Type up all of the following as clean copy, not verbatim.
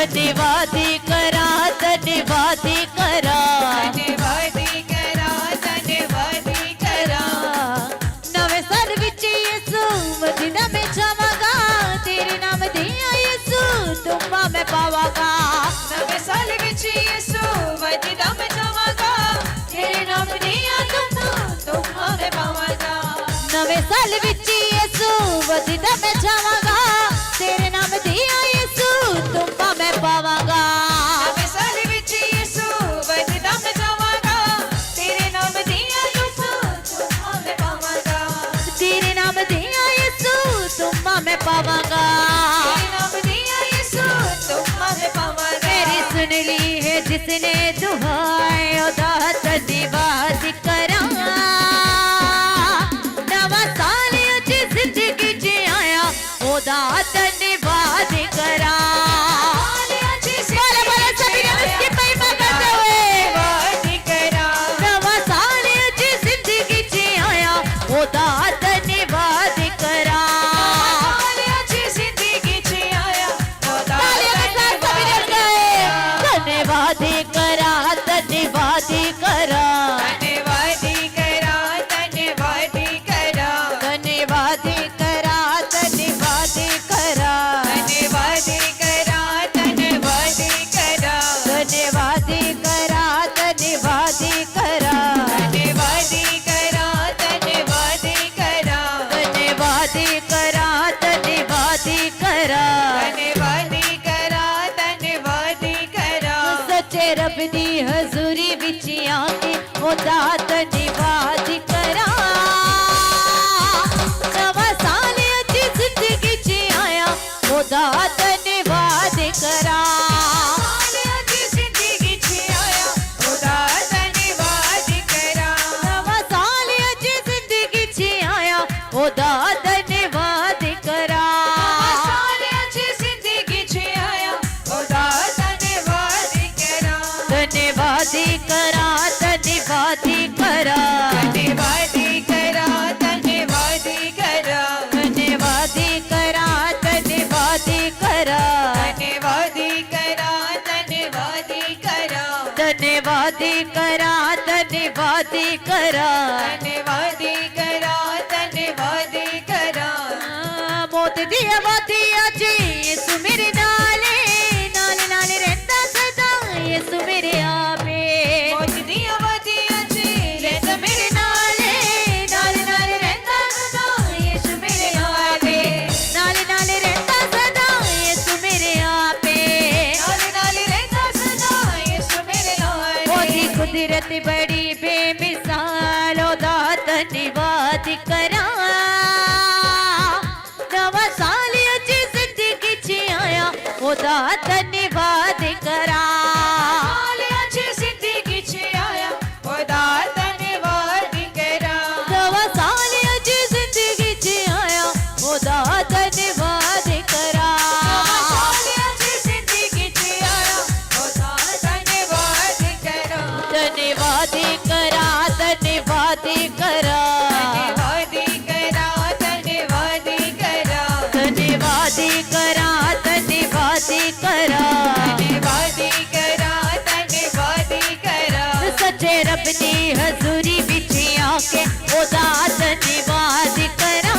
धन्यवादी करा धन्यवादी करा धन्यवादी करा धन्यवादी करा नवे साल विच यीशु मदीना में जावांगा तेरे नाम दिया यीशु तुम्बा मैं पावांगा नवे साल विच यीशु मदीना में जावांगा तेरे नाम दिया तुम्बा मैं पावांगा नवे साल विच यीशु मदीना में जावांगा तेरे नाम दिया यीशु तुम्बा मैं पावांगा नवे साल विच यीशु मदीना में जावांगा तेरे नाम दिया तुम्बा मैं पावांगा तेरे नाम दिया यीशु तुम्बा मैं पावांगा तेरे नाम दिया यीशु तुम्बा मैं पावांगा मेरी सुन ली है जिसने दुहाई ओदा धन्यवाद करा नवा साल अज जिंदगी च आया ओदा धन्यवाद करा बोले बोले सभी ने उसकी महिमा करते हुए नवा साल अज जिंदगी च आया ओदा धन्यवाद करा धन्यवादी करा धन्यवादी करा धन्यवादी करा धन्यवादी करा धन्यवादी करा धन्यवादी करा धन्यवादी करा धन्यवादी करा धन्यवादी करा धन्यवादी करा धन्यवादी करा धन्यवादी करा धन्यवादी करा धन्यवादी करा धन्यवादी करा धन्यवादी करा सच्चे रब दी हजूरी विच आके ओदा धन्यवाद करा नवा साल अज जिंदगी च आया ओदा धन्यवाद करा जिंदगी च आया ओदा धन्यवाद करा नवा साल अज जिंदगी च आया ओदा धन्यवाद करा जिंदगी च आया ओदा धन्यवाद करा धन्यवादी करा धन्यवादी करा धन्यवादी करा धन्यवादी करा धन्यवादी करा धन्यवादी करा धन्यवादी करा धन्यवादी करा धन्यवादी करा धन्यवादी करा धन्यवादी करा धन्यवादी करा मौत दी आबादी अज यीशु मेरे नाले नाले नाले रहता सदा यीशु मेरे आपे मौत दी आबादी अज रहता मेरे नाले नाले नाले रहता सदा यीशु मेरे आपे नाले नाले रहता सदा यीशु मेरे आपे नाले नाले रहता सदा यीशु मेरे आपे ओदी कुदरत बड़ी बेमिसाल ओदा धन्यवाद करा नवा साल अज जिंदगी च आया ओदा धन्यवाद करा आज जिंदगी च आया ओदा धन्यवाद करा नवा साल अज जिंदगी च आया ओदा धन्यवाद करा आज जिंदगी च आया ओदा धन्यवाद करा धन्यवादी करा धन्यवादी करा धन्यवादी करा धन्यवादी करा धन्यवादी करा धन्यवादी करा धन्यवादी करा धन्यवादी करा सच्चे रब दी हजूरी विच आके ओदा धन्यवाद करा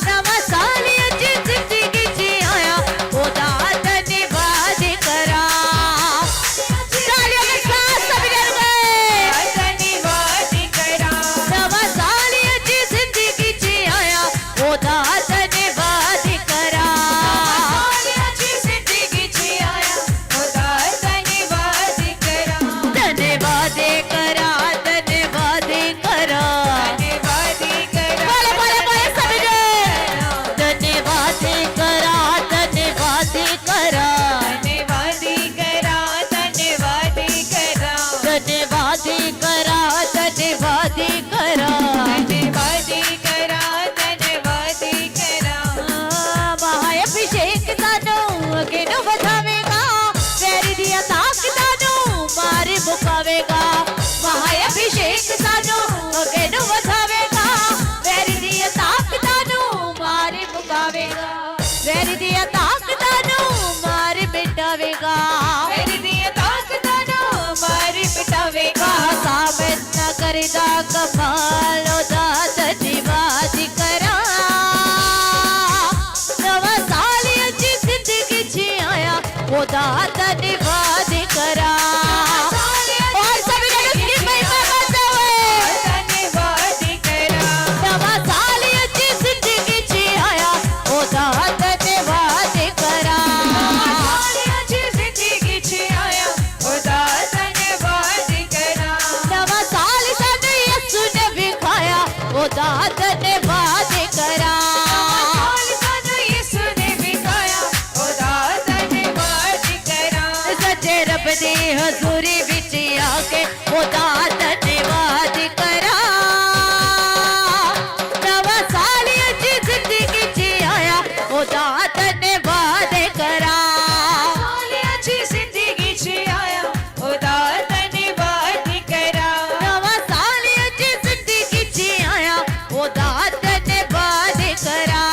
नवा साल अज जिंदगी च आया ओदा धन्यवाद करा तालियों के साथ सभी डर गए धन्यवाद करा नवा साल अज जिंदगी च आया ओदा धन्यवाद करा आज जिंदगी च आया ओदा धन्यवाद करा धन्यवाद करा धन्यवाद करा धन्यवादी करा बोले बोले बोले सभी लोग धन्यवाद करा धन्यवाद करा धन्यवादी करा धन्यवादी करा धन्यवाद करा धन्यवाद करा धन्यवादी करा धन्यवादी करा महाअभिषेक सानू अगे नु बधावेगा वैरी दिया ताक तानू मारे मुकावेगा महाअभिषेक सानू अगे नु बधावेगा वैरी दिया ताक तानू मारे मुकावेगा वैरी दिया ताक तानू करदा कमाल ओदा धन्यवाद करा नवा साल अजी जिंदगी च आया ओदा धन्यवाद करा और सभी ने उसकी महिमा करते हुए धन्यवाद करा नवा साल अजी जिंदगी च आया ओदा धन्यवाद करा अच्छी जिंदगी च आया ओदा धन्यवाद करा नवा साल सानू यसु ने विखाया ओदा धन्यवाद करा सानू यीशु ने विखाया ओदा धन्यवाद करा सच्चे रब दी हजूरी विच आके ओदा धन्यवाद करा नवा साल अजी जिंदगी च आया ओदा धन्यवाद करा अच्छी जिंदगी च आया ओदा धन्यवाद करा नवा साल अजी जिंदगी च आया ओदा धन्यवाद करा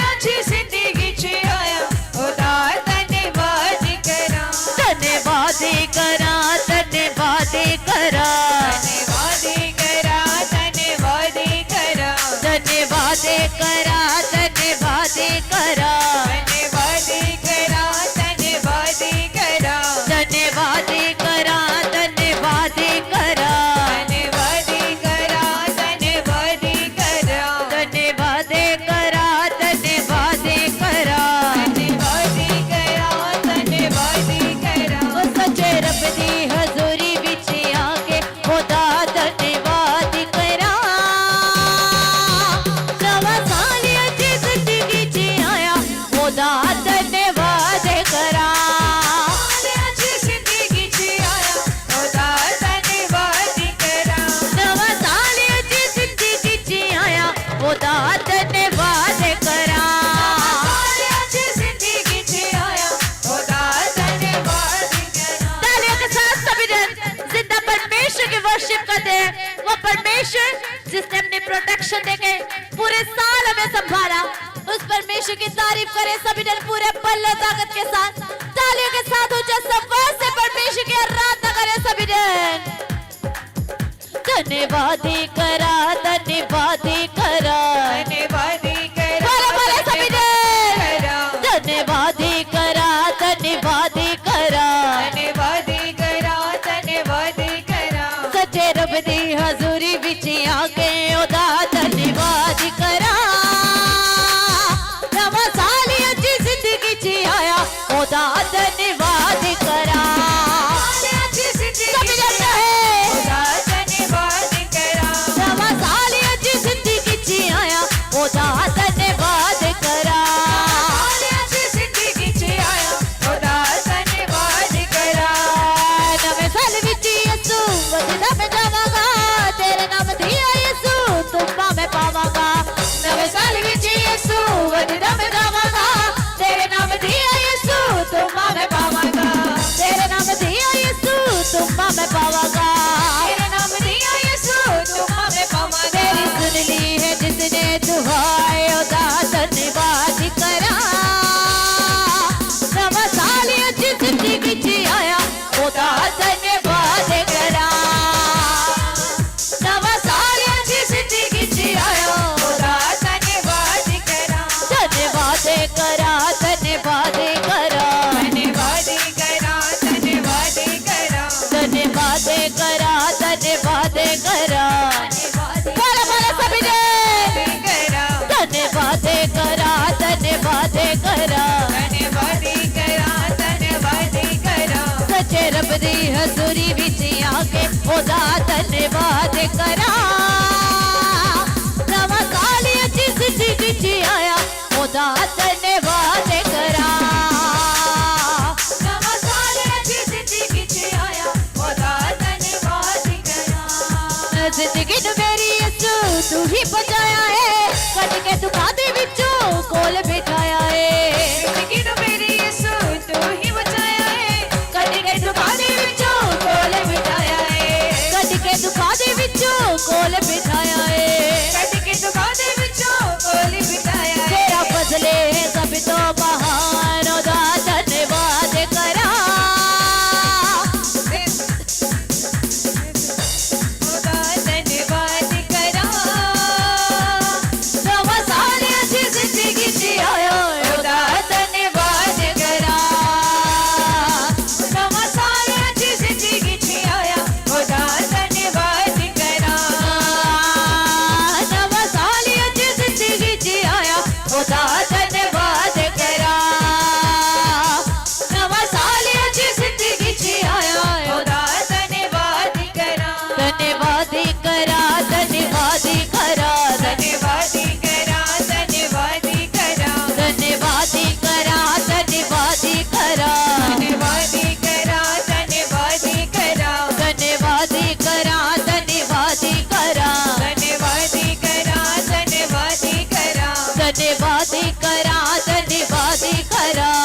अच्छी जिंदगी च आया ओदा धन्यवाद करा धन्यवाद करा धन्यवाद करा धन्यवाद करा धन्यवाद करा धन्यवाद करा धन्यवाद करा धन्यवाद करा धन्यवाद करा धन्यवाद करा धन्यवाद करा धन्यवाद करा धन्यवाद करा धन्यवाद करा धन्यवाद करा धन्यवाद करा धन्यवाद करा ओ सच्चे रब दी हजूरी विच आके ओदा धन्यवाद करा नवा साल अजी जिंदगी च आया ओदा धन्यवाद करा अच्छी जिंदगी च आया ओदा धन्यवाद करा नवा साल अजी जिंदगी च आया ओदा धन्यवाद करा अच्छी जिंदगी च आया ओदा धन्यवाद करा तालियों के साथ सभी जन जिंदा परमेश्वर की वर्शिप करते हैं वो परमेश्वर जिसने अपनी प्रोटेक्शन देके पूरे साल हमें संभाला उस परमेश्वर की तारीफ करें सभी जन पूरे बल और ताकत के साथ तालियों के साथ ऊंचा संवाद से परमेश्वर की आराधना करें सभी जन धन्यवाद करा धन्यवाद करा धन्यवाद करा बोले बोले सभी जन करा धन्यवाद करा धन्यवाद करा धन्यवाद करा धन्यवाद करा सच्चे रब दी हजूरी विच आके ओदा धन्यवाद करा नवा साल अजी जिंदगी च आया ओदा धन्यवाद करा अच्छी जिंदगी सभी जन कहे ओदा धन्यवाद करा नवा साल अजी जिंदगी च आया ओदा धन्यवाद करा अच्छी जिंदगी च आया ओदा धन्यवाद करा नवे साल विच यसु वजदा में जावांगा तेरे नाम दिया यसु तुम्बा में पावांगा नवे साल विच यसु वजदा में जावांगा तेरे नाम दिया यसु तुम्बा में पावांगा तेरे नाम दिया यसु तुम्बा में पावांगा तेरे नाम दिया यीशु तुम हमें पावांगा मेरी सुन ली है जिसने दुआएं ओदा धन्यवाद करा नवा साल अजी जिंदगी च आया ओदा धन्यवाद करा नवा साल अच्छी जिंदगी च आया ओदा धन्यवाद करा धन्यवाद करा धन्यवाद करा धन्यवाद करा धन्यवाद करा धन्यवाद करा धन्यवाद करा बोलो बोलो सभी ने करा धन्यवाद करा धन्यवाद करा धन्यवाद करा धन्यवाद करा सच्चे रब दी हजूरी विच आके ओदा धन्यवाद करा नवा साल अजी जिंदगी च आया ओदा धन्यवाद करा नवा साल अच्छी जिंदगी च आया ओदा धन्यवाद करा जिंदगी नू मेरी यसू तू ही बचाया है कट के दुखा दे विचों कोल बिठाया